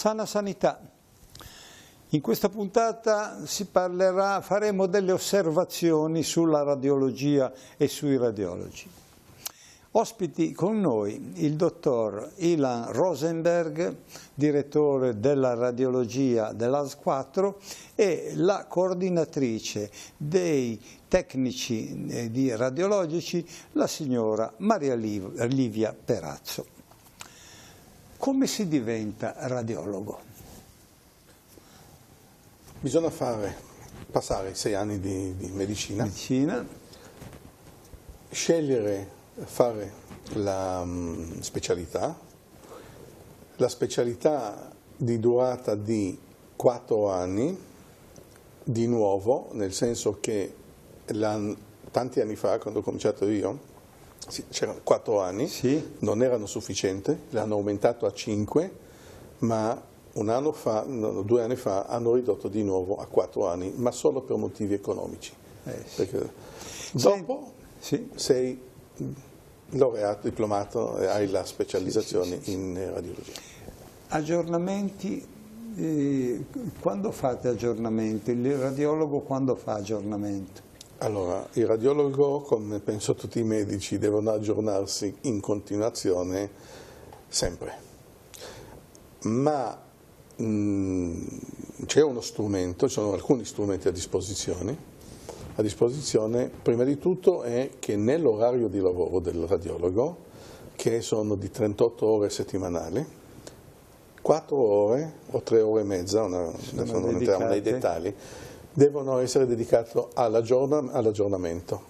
Sana Sanità. In questa puntata faremo delle osservazioni sulla radiologia e sui radiologi. Ospiti con noi il dottor Ilan Rosenberg, direttore della radiologia dell'AS4 e la coordinatrice dei tecnici di radiologici, la signora Maria Livia Perazzo. Come si diventa radiologo? Bisogna passare 6 anni di medicina, scegliere, fare la specialità di durata di 4 anni, di nuovo, nel senso che tanti anni fa, quando ho cominciato io, c'erano 4 anni, sì, non erano sufficienti, l'hanno aumentato a 5, ma 2 anni fa hanno ridotto di nuovo a 4 anni, ma solo per motivi economici. Sì. Dopo sì, sei laureato, diplomato e hai la specializzazione in radiologia. Aggiornamenti, quando fate aggiornamenti? Il radiologo quando fa aggiornamento? Allora, il radiologo, come penso tutti i medici, devono aggiornarsi in continuazione sempre. Ma c'è uno strumento, ci sono alcuni strumenti a disposizione. Prima di tutto è che nell'orario di lavoro del radiologo, che sono di 38 ore settimanali, 4 ore o 3 ore e mezza, adesso non entriamo nei dettagli, devono essere dedicati all'aggiornamento.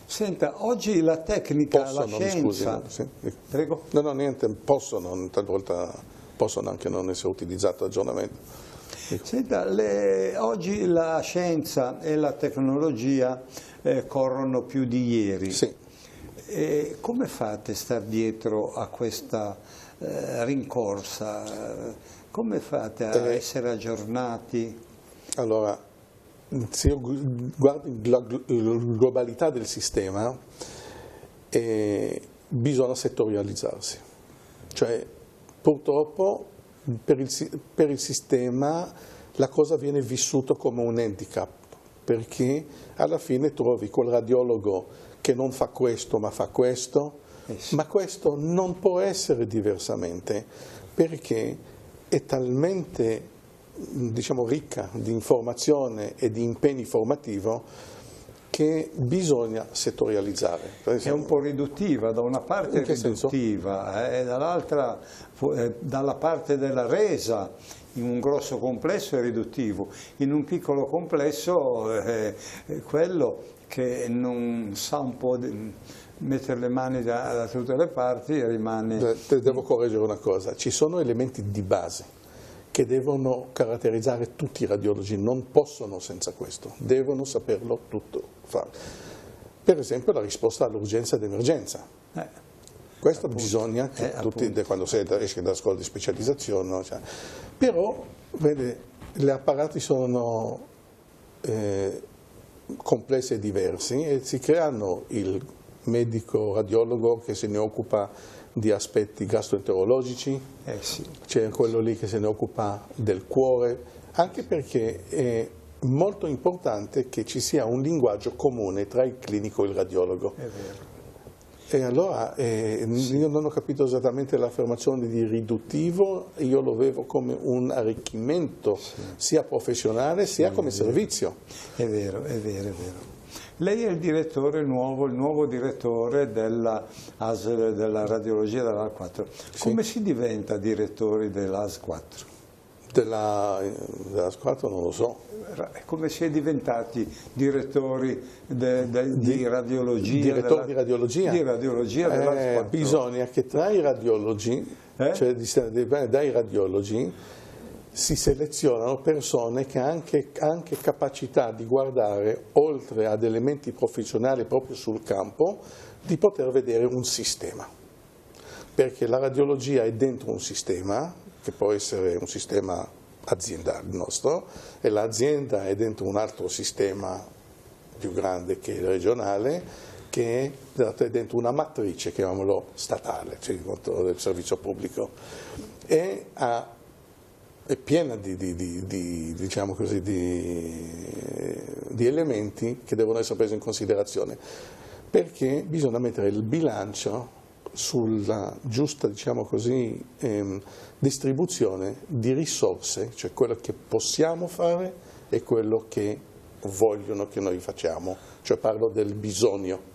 Senta, oggi la tecnica, la scienza... Sì. Prego? No, niente, talvolta possono anche non essere utilizzati aggiornamento. Senta, oggi la scienza e la tecnologia corrono più di ieri. Sì. Come fate a star dietro a questa rincorsa? Come fate a essere aggiornati? Allora, se guardi la globalità del sistema, bisogna settorializzarsi. Cioè, purtroppo, per il sistema la cosa viene vissuta come un handicap, perché alla fine trovi quel radiologo che non fa questo ma fa questo, ma questo non può essere diversamente, perché è talmente, diciamo, ricca di informazione e di impegno formativo che bisogna settorializzare. È un po' riduttiva, da una parte è riduttiva e dall'altra, dalla parte della resa, in un grosso complesso è riduttivo, in un piccolo complesso quello che non sa un po' mettere le mani da tutte le parti rimane... Devo correggere una cosa, ci sono elementi di base che devono caratterizzare tutti i radiologi, non possono senza questo, devono saperlo tutto fare. Per esempio la risposta all'urgenza ed emergenza. Questo appunto, bisogna che tutti, quando si esce dalla scuola di specializzazione, no? Cioè, però, vede, gli apparati sono complessi e diversi e si creano il medico radiologo che se ne occupa di aspetti gastroenterologici, c'è quello lì che se ne occupa del cuore, anche perché è molto importante che ci sia un linguaggio comune tra il clinico e il radiologo. È vero. E allora io non ho capito esattamente l'affermazione di riduttivo, io lo vedo come un arricchimento sia professionale sia come servizio. È vero, è vero, è vero. Lei è il direttore, il nuovo direttore della ASL, della radiologia dell'AS4. Come si diventa direttori dell'AS4? Dell'AS4 non lo so. Come si è diventati direttori di radiologia? Direttori di radiologia? Di radiologia dell'AS4. Bisogna che tra i radiologi, cioè dai radiologi, si selezionano persone che hanno anche capacità di guardare, oltre ad elementi professionali proprio sul campo, di poter vedere un sistema. Perché la radiologia è dentro un sistema, che può essere un sistema aziendale nostro, e l'azienda è dentro un altro sistema più grande che il regionale, che è dentro una matrice, chiamiamolo statale, cioè del servizio pubblico, è piena diciamo così, di elementi che devono essere presi in considerazione, perché bisogna mettere il bilancio sulla giusta, diciamo così, distribuzione di risorse, cioè quello che possiamo fare e quello che vogliono che noi facciamo, cioè parlo del bisogno.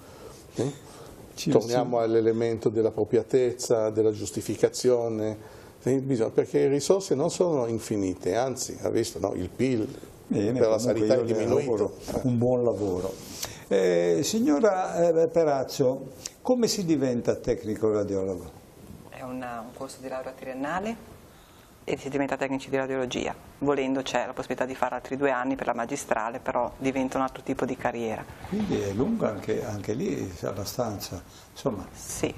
Torniamo all'elemento dell'appropriatezza, della giustificazione, perché le risorse non sono infinite, anzi, ha visto, no? Il PIL per la sanità è diminuito. Un buon lavoro. Signora Perazzo, come si diventa tecnico radiologo? È un corso di laurea triennale e si diventa tecnici di radiologia. Volendo c'è la possibilità di fare altri 2 anni per la magistrale, però diventa un altro tipo di carriera. Quindi è lunga anche lì abbastanza, insomma. Sì,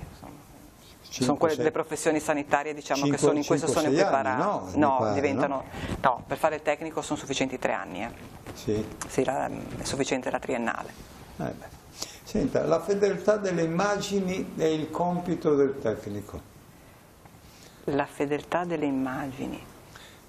sono quelle delle professioni sanitarie, diciamo, che sono in questo sono preparate. No, per fare il tecnico sono sufficienti 3 anni. Sì, è sufficiente la triennale. Senta, la fedeltà delle immagini è il compito del tecnico. La fedeltà delle immagini.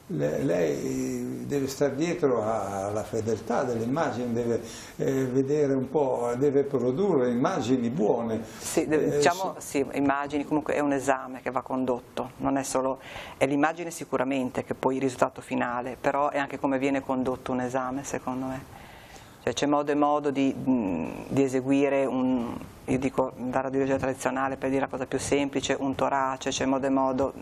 Lei deve stare dietro alla fedeltà delle immagini, deve vedere un po', deve produrre immagini buone. Sì, diciamo, sì, immagini, comunque è un esame che va condotto, non è solo, è l'immagine sicuramente che poi il risultato finale, però è anche come viene condotto un esame, secondo me. Cioè c'è modo e modo di eseguire io dico da radiologia tradizionale per dire la cosa più semplice, un torace, c'è modo e modo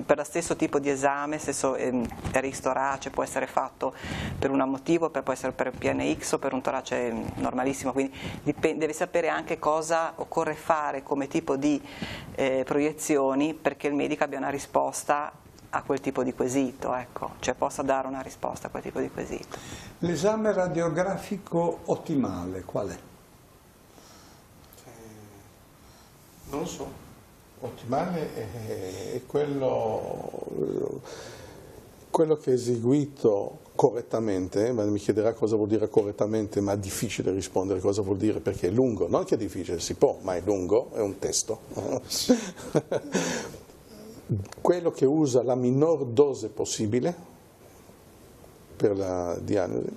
per lo stesso tipo di esame, stesso eristorace può essere fatto per un motivo, può essere per PNX o per un torace normalissimo, quindi deve sapere anche cosa occorre fare come tipo di proiezioni perché il medico abbia una risposta a quel tipo di quesito, ecco, cioè possa dare una risposta a quel tipo di quesito. L'esame radiografico ottimale, qual è? Non lo so, ottimale è quello che è eseguito correttamente, ma mi chiederà cosa vuol dire correttamente, ma è difficile rispondere cosa vuol dire perché è lungo, non che è difficile, si può, ma è lungo, è un testo. Quello che usa la minor dose possibile per la diagnosi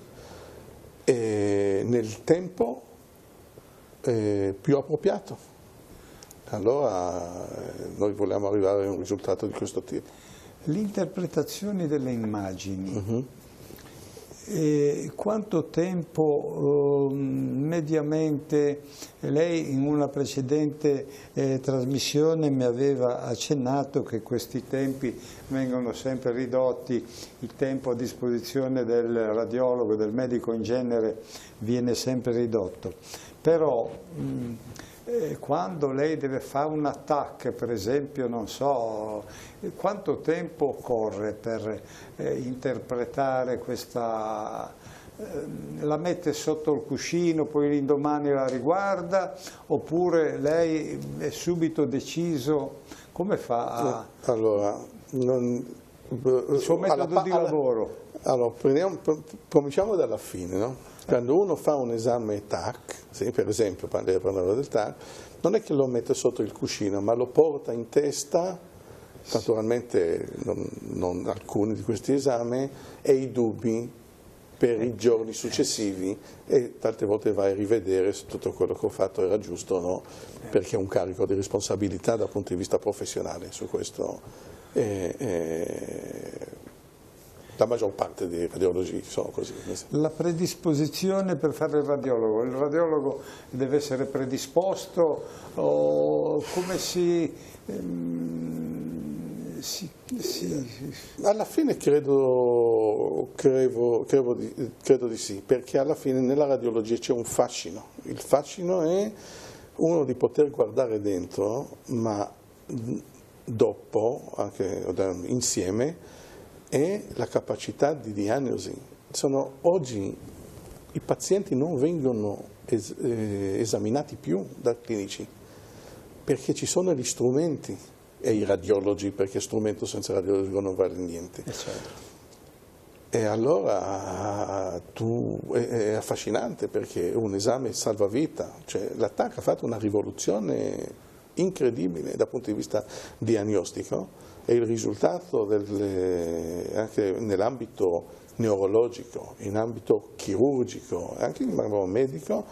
e nel tempo più appropriato. Allora noi vogliamo arrivare a un risultato di questo tipo. L'interpretazione delle immagini. Quanto tempo mediamente, lei in una precedente trasmissione mi aveva accennato che questi tempi vengono sempre ridotti, il tempo a disposizione del radiologo e del medico in genere viene sempre ridotto, però quando lei deve fare un attacco, per esempio, non so, quanto tempo occorre per interpretare questa, la mette sotto il cuscino, poi l'indomani la riguarda, oppure lei è subito deciso, come fa a... Allora, il suo metodo di lavoro? Allora, cominciamo dalla fine, no? Quando uno fa un esame TAC, sì, per esempio parlavo del TAC, non è che lo mette sotto il cuscino, ma lo porta in testa, naturalmente non alcuni di questi esami, e i dubbi per i giorni successivi e tante volte vai a rivedere se tutto quello che ho fatto era giusto o no, perché è un carico di responsabilità dal punto di vista professionale su questo. La maggior parte dei radiologi sono così. La predisposizione per fare il radiologo deve essere predisposto o come alla fine credo di sì, perché alla fine nella radiologia c'è un fascino. Il fascino è uno di poter guardare dentro, ma dopo, anche insieme, è la capacità di diagnosi. Oggi i pazienti non vengono esaminati più da clinici perché ci sono gli strumenti e i radiologi, perché strumento senza radiologo non vale niente. Certo. E allora è affascinante perché è un esame salvavita, cioè l'ATTAC ha fatto una rivoluzione incredibile dal punto di vista diagnostico e il risultato anche nell'ambito neurologico, in ambito chirurgico, anche in ambito medico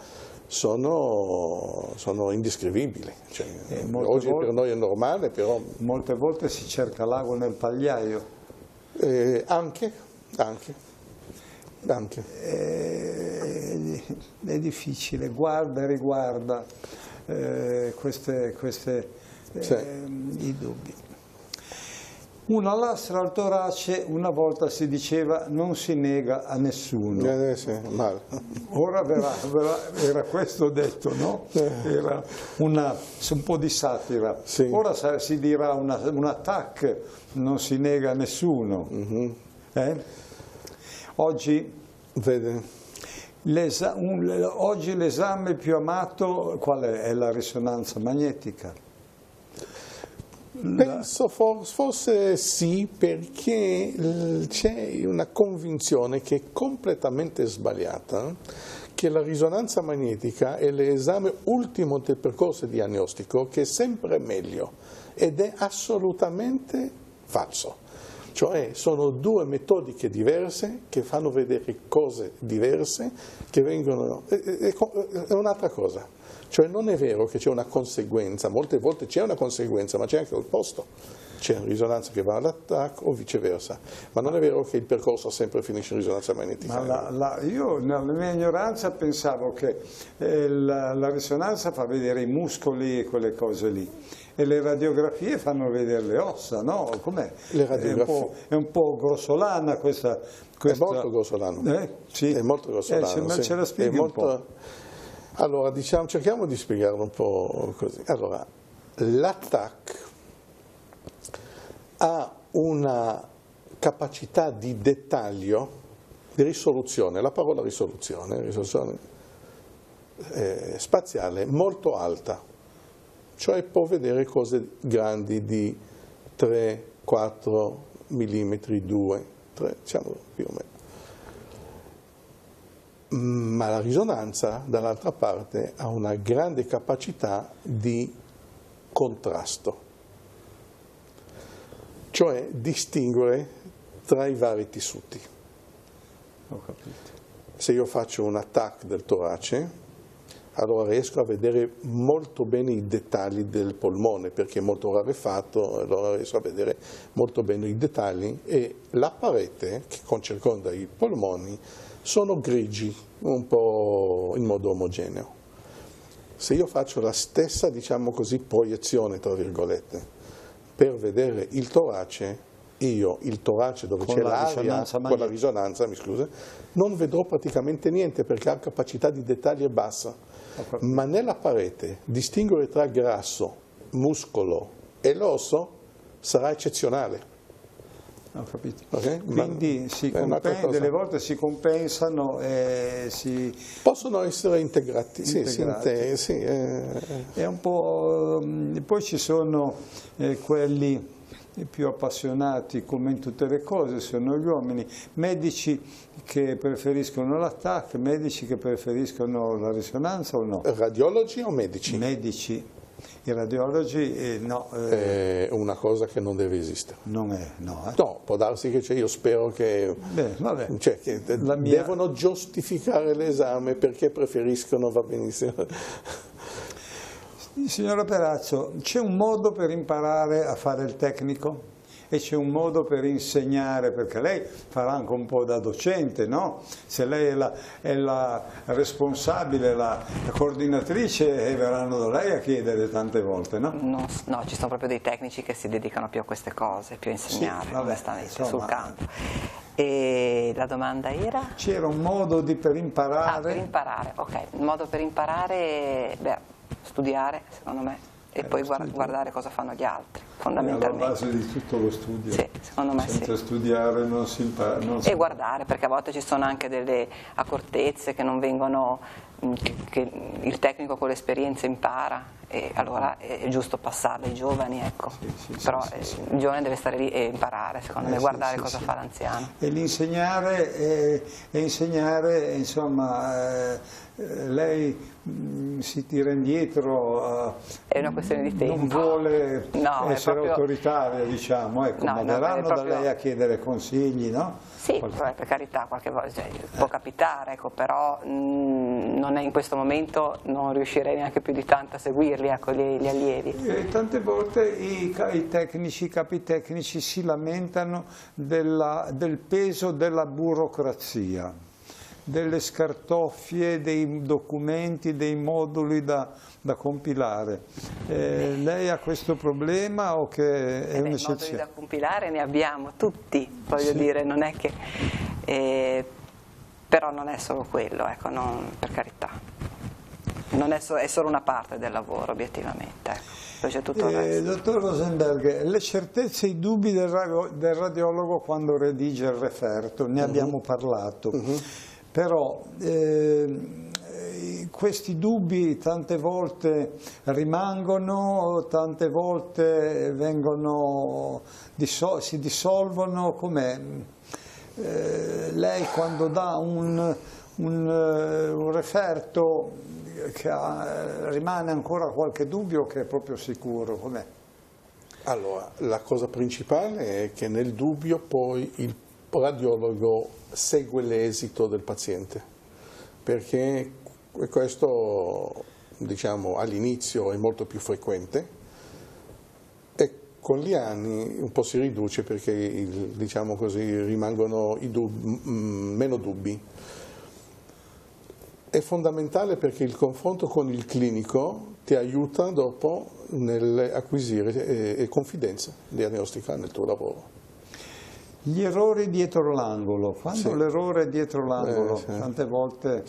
sono indescrivibili. Cioè, oggi per noi è normale, però... Molte volte si cerca l'ago nel pagliaio. Anche. È difficile, guarda e riguarda i dubbi. Una lastra al torace, una volta si diceva, non si nega a nessuno. Sì, male. Ora era questo detto, no? Era un po' di satira. Sì. Ora si dirà un attack, non si nega a nessuno. Oggi, oggi l'esame più amato qual è? È la risonanza magnetica. Penso forse sì, perché c'è una convinzione che è completamente sbagliata, che la risonanza magnetica è l'esame ultimo del percorso diagnostico, che è sempre meglio, ed è assolutamente falso. Cioè sono due metodiche diverse che fanno vedere cose diverse, che vengono... è un'altra cosa. Cioè non è vero che c'è una conseguenza, molte volte c'è una conseguenza, ma c'è anche l'opposto. C'è una risonanza che va all'attacco o viceversa, ma non è vero che il percorso sempre finisce in risonanza magnetica. Ma io nella mia ignoranza pensavo che la risonanza fa vedere i muscoli e quelle cose lì, e le radiografie fanno vedere le ossa, no? Com'è? È un po' grossolana questa... È molto grossolano. Sì. È molto grossolano. Sì. Ce la spieghi un po'? Allora, cerchiamo di spiegarlo un po' così. Allora, l'ATTAC ha una capacità di dettaglio, di risoluzione, la parola risoluzione spaziale molto alta, cioè può vedere cose grandi di 3, 4 millimetri, 2, 3, diciamo più o meno. Ma la risonanza, dall'altra parte, ha una grande capacità di contrasto, cioè distinguere tra i vari tessuti. Ho capito. Se io faccio un attacco del torace, allora riesco a vedere molto bene i dettagli del polmone, perché è molto rarefatto, allora riesco a vedere molto bene i dettagli, e la parete che circonda i polmoni sono grigi, un po' in modo omogeneo. Se io faccio la stessa, diciamo così, proiezione, tra virgolette, per vedere il torace, il torace dove c'è l'aria, con la risonanza, mi scusi, non vedrò praticamente niente perché ha capacità di dettaglio bassa. Ma nella parete distinguere tra grasso, muscolo e l'osso sarà eccezionale. Ho capito. Okay? Quindi delle volte si compensano e si... Possono essere integrati. integrati. Sì. È un po'... Poi ci sono quelli più appassionati, come in tutte le cose, sono gli uomini, medici che preferiscono l'attacco, medici che preferiscono la risonanza o no? Radiologi o medici? Medici. I radiologi no. È una cosa che non deve esistere. Non è, no. No, può darsi che io spero che, che devono giustificare l'esame perché preferiscono, va benissimo. Signora Perazzo, c'è un modo per imparare a fare il tecnico? E c'è un modo per insegnare, perché lei farà anche un po' da docente, no? Se lei è la responsabile, la coordinatrice, verranno da lei a chiedere tante volte, no? No, ci sono proprio dei tecnici che si dedicano più a queste cose, più a insegnare, onestamente, sul campo. E la domanda era? C'era un modo per imparare? Per imparare, ok. Il modo per imparare, studiare, secondo me. E poi guardare cosa fanno gli altri, fondamentalmente. È alla base di tutto lo studio. Sì, secondo me Senza studiare non si impara. E guardare, perché a volte ci sono anche delle accortezze che non vengono che il tecnico con l'esperienza impara, e allora è giusto passarla ai giovani, ecco. Però il giovane deve stare lì e imparare, secondo me, guardare cosa fa l'anziano. E l'insegnare, insomma, lei si tira indietro, è una questione di tempo. non vuole essere proprio autoritaria, diciamo, ecco, ma verranno da lei a chiedere consigli, no? Sì, per carità, qualche volta può capitare, ecco, però non è, in questo momento non riuscirei neanche più di tanto a seguirli, ecco, gli allievi. E tante volte i capi tecnici si lamentano del peso della burocrazia, delle scartoffie, dei documenti, dei moduli da compilare. Lei ha questo problema o che è un'eccezione? Moduli da compilare ne abbiamo tutti, voglio dire, non è che... però non è solo quello, ecco, per carità. Non è solo una parte del lavoro, obiettivamente. Ecco. Poi c'è tutto il resto. Dottor Rosenberg, le certezze e i dubbi del radiologo quando redige il referto, ne abbiamo parlato. Però questi dubbi tante volte rimangono, tante volte si dissolvono. Com'è? Lei quando dà un referto rimane ancora qualche dubbio che è proprio sicuro? Com'è? Allora, la cosa principale è che nel dubbio poi il radiologo segue l'esito del paziente, perché questo, diciamo, all'inizio è molto più frequente e con gli anni un po' si riduce perché, diciamo così, rimangono meno dubbi. È fondamentale perché il confronto con il clinico ti aiuta dopo nell'acquisire confidenza diagnostica nel tuo lavoro. Gli errori dietro l'angolo, quando l'errore è dietro l'angolo, tante volte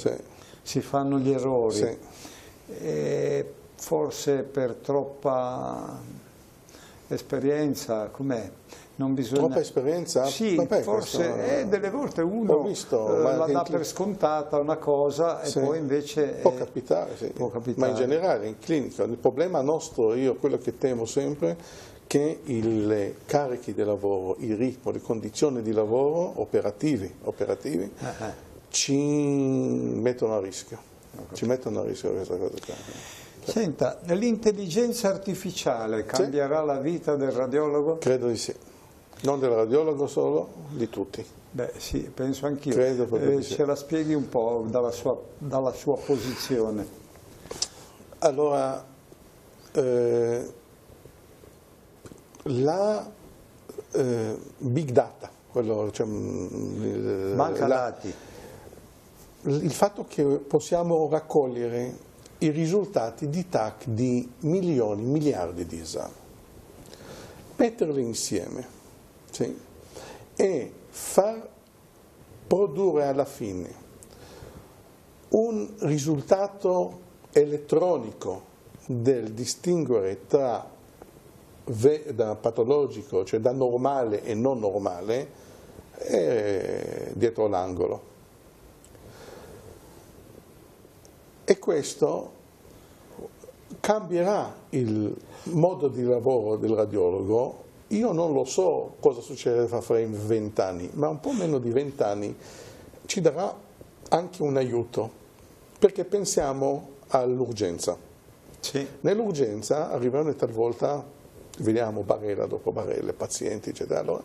si fanno gli errori, forse per troppa esperienza, com'è? Non bisogna... Troppa esperienza? Sì, vabbè, forse delle volte uno la dà per scontata una cosa e poi invece... Può capitare, sì. Può capitare. Ma in generale in clinica il problema nostro, quello che temo sempre, che i carichi di lavoro, il ritmo, le condizioni di lavoro operativi ci mettono a rischio. Ci mettono a rischio questa cosa qua. Senta, l'intelligenza artificiale cambierà la vita del radiologo? Credo di sì. Non del radiologo solo, di tutti. Beh sì, penso anch'io. Credo proprio di sì. Ce la spieghi un po' dalla sua posizione. Allora, la big data, banca dati. Il fatto che possiamo raccogliere i risultati di TAC di milioni, miliardi di esami, metterli insieme e far produrre alla fine un risultato elettronico del distinguere tra da patologico, cioè da normale e non normale, è dietro l'angolo. E questo cambierà il modo di lavoro del radiologo. Io non lo so cosa succederà fra 20 anni, ma un po' meno di 20 anni ci darà anche un aiuto, perché pensiamo all'urgenza. Sì. Nell'urgenza arrivano talvolta, vediamo barella dopo barella, pazienti, eccetera. Allora,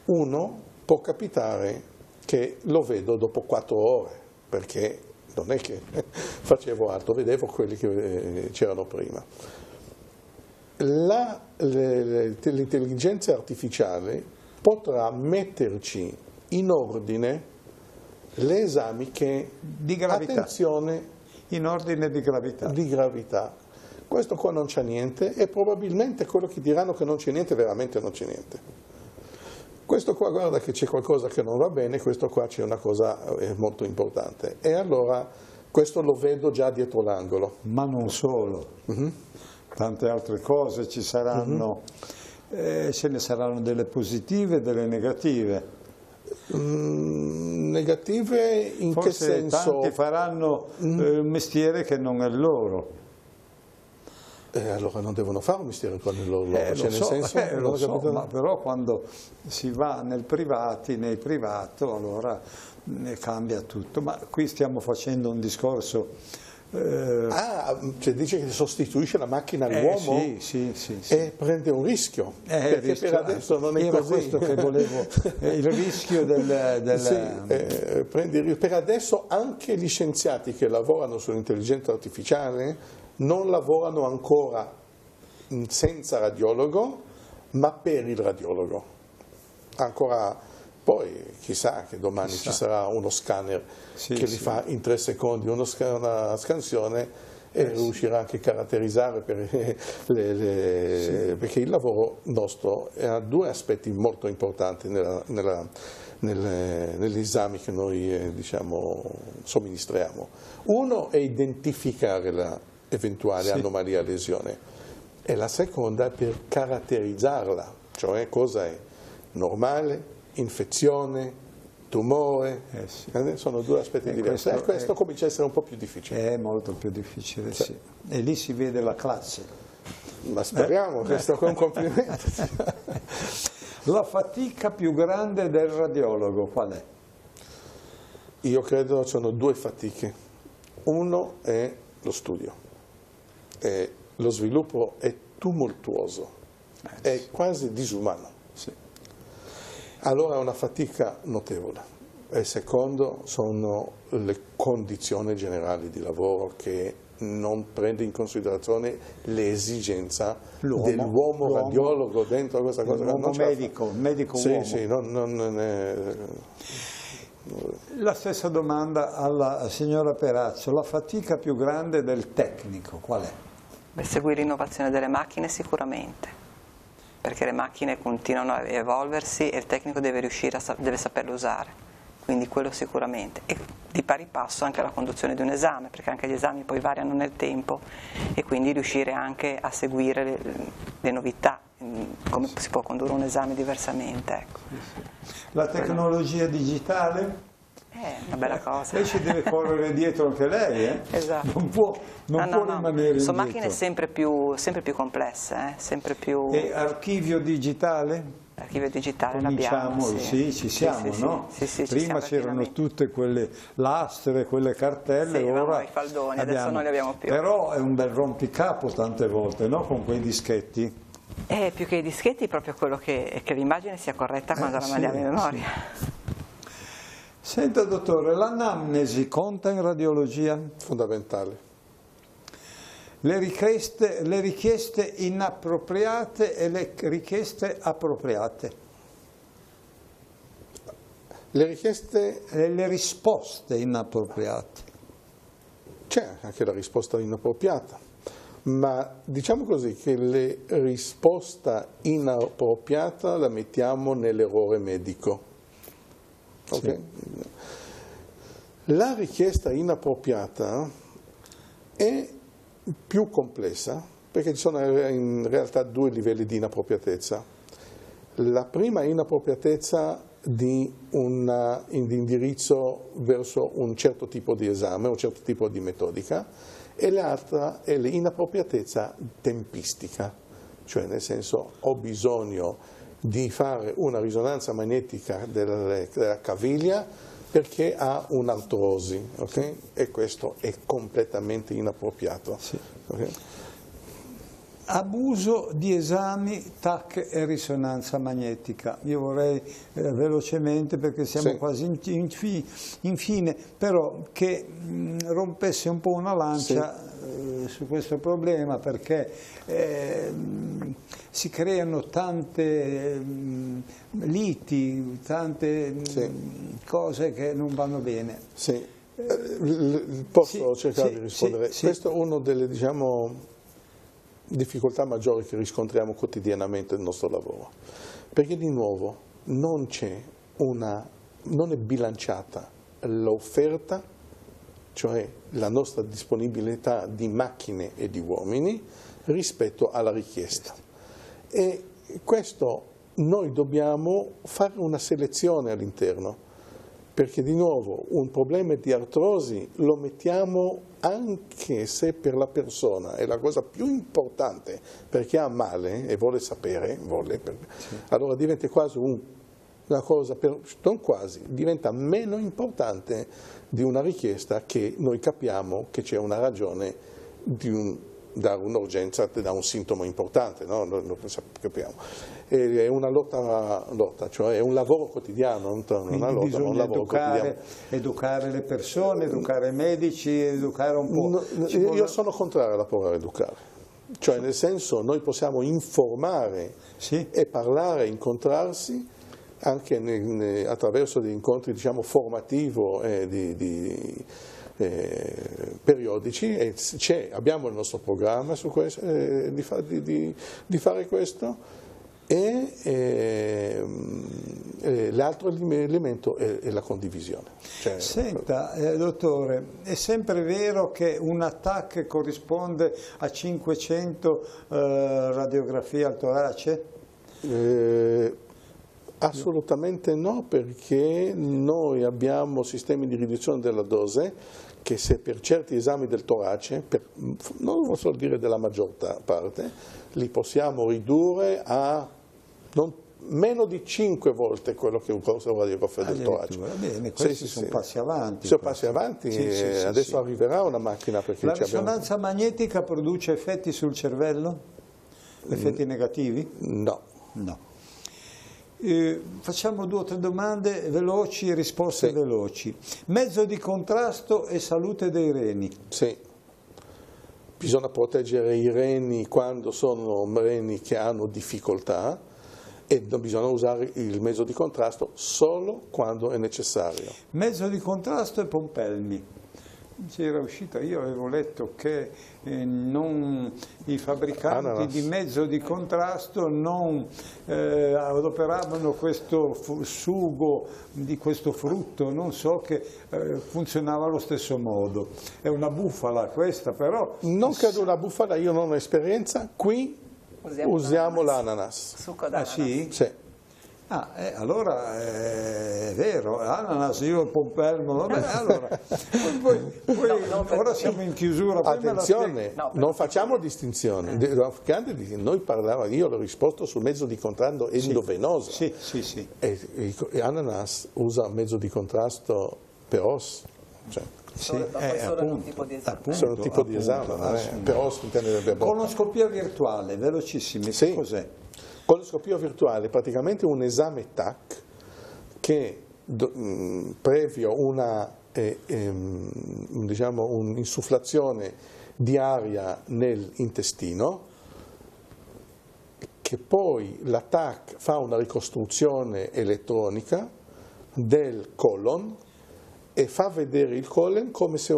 uno può capitare che lo vedo dopo 4 ore, perché non è che facevo altro, vedevo quelli che c'erano prima. L'intelligenza artificiale potrà metterci in ordine gli esami che, di gravità. Attenzione, in ordine di gravità. Di gravità. Questo qua non c'è niente e probabilmente quello che diranno che non c'è niente, veramente non c'è niente. Questo qua guarda che c'è qualcosa che non va bene, questo qua c'è una cosa molto importante. E allora questo lo vedo già dietro l'angolo. Ma non solo. Tante altre cose ci saranno, ce ne saranno delle positive e delle negative. negative in Forse che senso? Tanti faranno un mestiere che non è loro. Allora non devono fare un mestiere con il loro, cioè, lo so, ma però quando si va nel privato, allora ne cambia tutto. Ma qui stiamo facendo un discorso. Cioè dice che sostituisce la macchina all'uomo? Sì. E prende un rischio, perché per adesso non è così. Questo che volevo, il rischio per adesso anche gli scienziati che lavorano sull'intelligenza artificiale non lavorano ancora senza radiologo, ma per il radiologo. Ancora, poi chissà che domani ci sarà uno scanner che li fa in 3 secondi una scansione e riuscirà anche a caratterizzare perché il lavoro nostro ha 2 aspetti molto importanti negli esami che noi somministriamo. Uno è identificare la eventuale anomalia lesione e la seconda è per caratterizzarla, cioè cosa è normale, infezione, tumore, sono 2 aspetti diversi. Questo comincia a essere un po' più difficile. È molto più difficile, sì. E lì si vede la classe. Ma speriamo, questo è un complimento. La fatica più grande del radiologo qual è? Io credo sono 2 fatiche. Uno è lo studio. Lo sviluppo è tumultuoso, è quasi disumano. Allora è una fatica notevole. E secondo sono le condizioni generali di lavoro che non prende in considerazione l'esigenza dell'uomo radiologo dentro questa cosa. L'uomo medico uomo. Sì, non è... La stessa domanda alla signora Perazzo, la fatica più grande del tecnico qual è? Seguire l'innovazione delle macchine sicuramente, perché le macchine continuano a evolversi e il tecnico deve deve saperle usare, quindi quello sicuramente. E di pari passo anche la conduzione di un esame, perché anche gli esami poi variano nel tempo e quindi riuscire anche a seguire le novità, come si può condurre un esame diversamente. Ecco. La tecnologia digitale? È una bella cosa. Lei ci deve correre dietro anche lei, Esatto. Non può rimanere indietro. Sono macchine sempre più complesse, sempre più... E archivio digitale? L'archivio digitale l'abbiamo, sì, ci siamo, no? Sì, prima c'erano tutte quelle lastre, quelle cartelle, ora i faldoni, adesso non li abbiamo più. Però è un bel rompicapo tante volte, no? Con quei dischetti. Più che i dischetti, proprio quello che l'immagine sia corretta quando la mandiamo in memoria. Senta dottore, l'anamnesi conta in radiologia? Fondamentale. Le richieste inappropriate e le richieste appropriate? Le richieste... E le risposte inappropriate? C'è anche la risposta inappropriata, ma diciamo così che la risposta inappropriata la mettiamo nell'errore medico. Okay? Sì. La richiesta inappropriata è più complessa perché ci sono in realtà 2 livelli di inappropriatezza. La prima inappropriatezza di indirizzo verso un certo tipo di esame, un certo tipo di metodica, e l'altra è l'inappropriatezza tempistica, cioè nel senso ho bisogno di fare una risonanza magnetica della caviglia perché ha un'artrosi, okay? E questo è completamente inappropriato. Sì. Okay? Abuso di esami, TAC e risonanza magnetica. Io vorrei velocemente, perché siamo quasi infine, però che rompesse un po' una lancia su questo problema, perché si creano tante liti, tante cose che non vanno bene. Sì. Posso cercare di rispondere? Questo è uno delle, difficoltà maggiori che riscontriamo quotidianamente nel nostro lavoro, perché di nuovo non è bilanciata l'offerta, cioè la nostra disponibilità di macchine e di uomini rispetto alla richiesta, e questo noi dobbiamo fare una selezione all'interno. perché di nuovo un problema di artrosi lo mettiamo anche se per la persona è la cosa più importante, perché ha male e vuole sapere, allora diventa quasi una cosa, non quasi, diventa meno importante di una richiesta che noi capiamo che c'è una ragione da un'urgenza, da un sintomo importante, no? Lo capiamo. È una lotta, cioè è un lavoro quotidiano, una lotta, ma un lavoro quotidiano. Educare le persone, educare i medici, educare un po'. Io sono contrario alla parola educare, cioè nel senso noi possiamo informare e parlare, incontrarsi anche attraverso degli incontri diciamo formativo periodici, e abbiamo il nostro programma su questo, di fare questo, e l'altro elemento è la condivisione. Cioè, senta, dottore, è sempre vero che un TAC corrisponde a 500 radiografie al torace? Assolutamente no, perché noi abbiamo sistemi di riduzione della dose che se per certi esami del torace, non lo so dire della maggior parte, li possiamo ridurre a meno di 5 volte quello che un corso radiografia del torace. Bene, questi sono passi avanti. Sono passi avanti, adesso arriverà una macchina. Perché la risonanza magnetica produce effetti sul cervello? Effetti negativi? No. No. Facciamo 2 o 3 domande veloci e risposte veloci. Mezzo di contrasto e salute dei reni. Sì. Bisogna proteggere i reni quando sono reni che hanno difficoltà e bisogna usare il mezzo di contrasto solo quando è necessario. Mezzo di contrasto e pompelmi. C'era uscita, io avevo letto che i fabbricanti di mezzo di contrasto non adoperavano questo sugo di questo frutto, non so, che funzionava allo stesso modo. È una bufala questa, però... Non credo una bufala, io non ho esperienza, qui usiamo l'ananas. Succo d'ananas. Sì? Sì. Allora è vero, ananas, io il pompelmo, vabbè, allora, ora siamo in chiusura. Attenzione, non facciamo distinzioni, noi parlavamo, io l'ho risposto sul mezzo di contrasto endovenoso, sì. E ananas usa mezzo di contrasto per os, cioè. Solo un tipo di esame. Solo un tipo di esame, per os intende. Colonoscopia virtuale, velocissimi, cos'è? Colonoscopia virtuale è praticamente un esame TAC che previo diciamo, un'insufflazione di aria nell'intestino, che poi la TAC fa una ricostruzione elettronica del colon e fa vedere il colon come se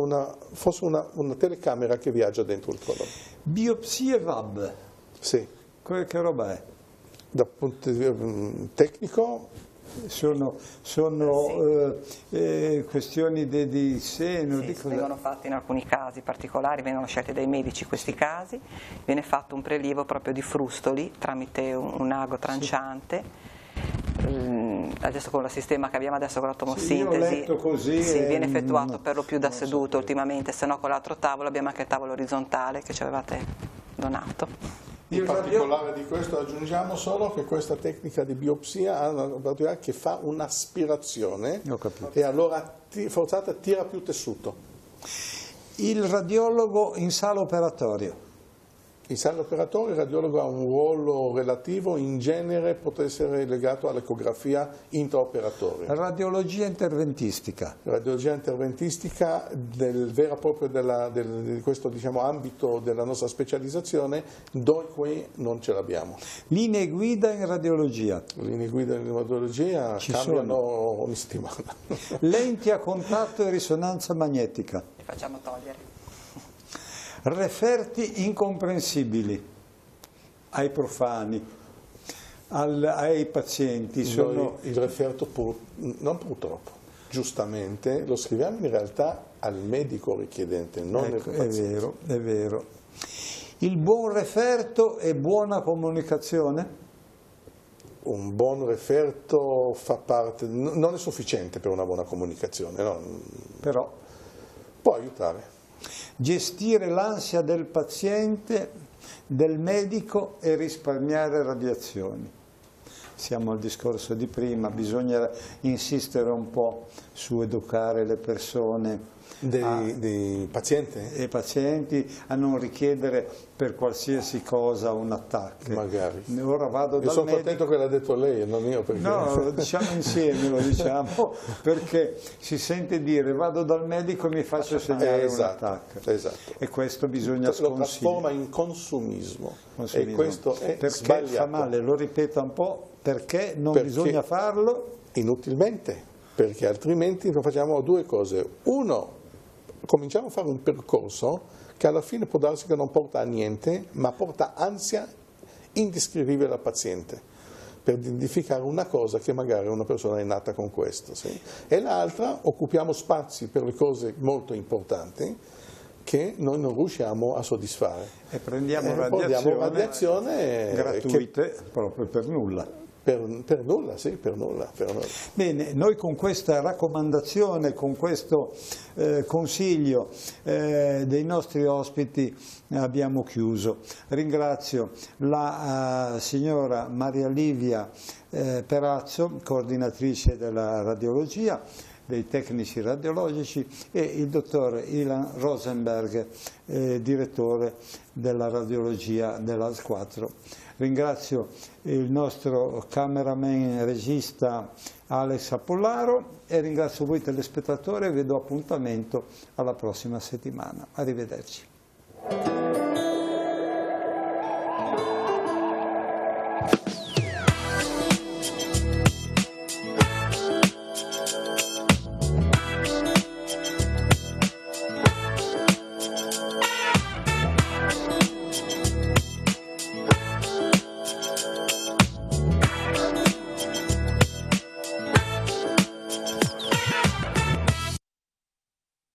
fosse una telecamera che viaggia dentro il colon. Biopsie VAB? Sì. Che roba è? Dal punto di vista tecnico sono questioni di seno? Vengono fatte in alcuni casi particolari, vengono scelti dai medici questi casi, viene fatto un prelievo proprio di frustoli tramite un ago tranciante. Adesso con il sistema che abbiamo adesso con la tomosintesi viene effettuato per lo più da seduto ultimamente, se no con l'altro tavolo abbiamo anche il tavolo orizzontale che ci avevate donato. In particolare di questo aggiungiamo solo che questa tecnica di biopsia ha una particolarità che fa un'aspirazione e allora forzata tira più tessuto. Il radiologo in sala operatoria? In sala operatoria il radiologo ha un ruolo relativo, in genere può essere legato all'ecografia intraoperatoria. Radiologia interventistica? Radiologia interventistica del vero e proprio di questo diciamo, ambito della nostra specializzazione, noi qui non ce l'abbiamo. Linee guida in radiologia? Le linee guida in radiologia cambiano ogni settimana. Lenti a contatto e risonanza magnetica? Li facciamo togliere. Referti incomprensibili ai profani, ai pazienti. Il referto, non purtroppo, giustamente, lo scriviamo in realtà al medico richiedente, non al paziente. È vero. Il buon referto e buona comunicazione? un buon referto fa parte, non è sufficiente per una buona comunicazione, no? Però può aiutare. Gestire l'ansia del paziente, del medico e risparmiare radiazioni. Siamo al discorso di prima, bisogna insistere un po' su educare le persone, dei pazienti? I pazienti a non richiedere per qualsiasi cosa un attacco. Magari. Ora vado dal sono medico. contento che l'ha detto lei, non io. Perché... No, lo diciamo insieme, lo diciamo, perché si sente dire vado dal medico e mi faccio segnare un attacco. Esatto. E questo bisogna sconsigliare. Lo trasforma in consumismo. E questo è perché sbagliato. Fa male, lo ripeto un po', perché non bisogna farlo? Inutilmente, perché altrimenti facciamo due cose. Uno, cominciamo a fare un percorso che alla fine può darsi che non porta a niente, ma porta ansia indescrivibile al paziente, per identificare una cosa che magari una persona è nata con questo. Sì? E l'altra, occupiamo spazi per le cose molto importanti che noi non riusciamo a soddisfare. E prendiamo radiazione gratuite proprio per nulla. Per nulla, sì, per nulla. Bene, noi con questa raccomandazione, con questo consiglio dei nostri ospiti abbiamo chiuso. Ringrazio la signora Maria Livia Perazzo, coordinatrice della radiologia, dei tecnici radiologici, e il dottor Ilan Rosenberg, direttore della radiologia dell'AS 4. Ringrazio il nostro cameraman regista Alex Apollaro e ringrazio voi telespettatori e vi do appuntamento alla prossima settimana. Arrivederci.